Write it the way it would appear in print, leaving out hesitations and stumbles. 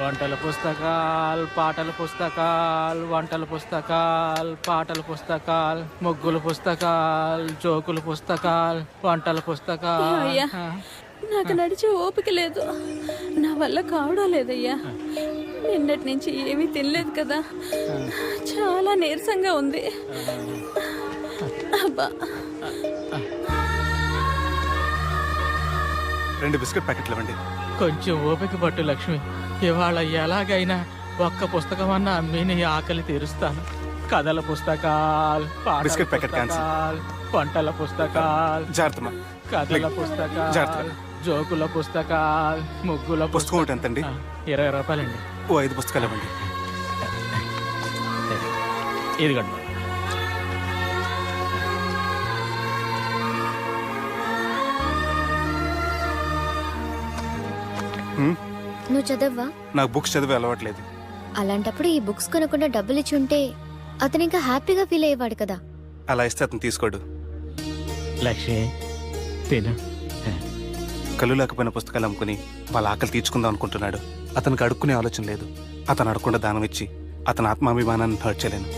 వంటల పుస్తకాలు, పాటల పుస్తకాలు, వంటల పుస్తకాలు, పాటల పుస్తకాలు, ముగ్గుల పుస్తకాలు, జోకుల పుస్తకాలు, వంటల పుస్తకాలు. అయ్యా నాకు నడిచే ఓపిక లేదు, నా వల్ల కావడం లేదయ్యా. నిన్నటి నుంచి ఏమీ తినలేదు కదా, చాలా నీరసంగా ఉంది. అబ్బా 2 బిస్కెట్ ప్యాకెట్లు ఇవ్వండి. కొంచెం ఓపిక పట్టు లక్ష్మి. ఇవాళ ఎలాగైనా ఒక్క పుస్తకం అన్నా అమ్మి నీ ఆకలి తీరుస్తాను. కథల పుస్తకాలు, పాటల బిస్కెట్ ప్యాకెట్ పుస్తకాలు, వంటల పుస్తకాలు, జాగ్రత్తమ్మా. కథల పుస్తకాలు, జాగ్రత్తగా. జోకుల పుస్తకాలు, ముగ్గుల పుస్తకం ఒకటి ఎంతండి? 20 రూపాయలండి. ఓ 5 పుస్తకాలు ఇవ్వండి. ఇదిగండి. నువ్వు చదవ్వా? నాకు బుక్స్ చదివే అలవాట్లేదు. అలాంటప్పుడు ఈ బుక్స్ కొనకుండా డబ్బులు ఇచ్చి ఉంటే అతను ఇంకా హ్యాపీగా ఫీల్ అయ్యేవాడు కదా. అలా ఇస్తే అతను తీసుకోడు. లక్ష్మి తిను. కళ్ళు లేకపోయిన పుస్తకాలు అమ్ముకుని వాళ్ళ ఆకలి తీర్చుకుందాం అనుకుంటున్నాడు. అతనికి అడుక్కునే ఆలోచన లేదు. అతను అడగకుండా దానం ఇచ్చి అతని ఆత్మాభిమానాన్ని హర్ట్ చేయలేను.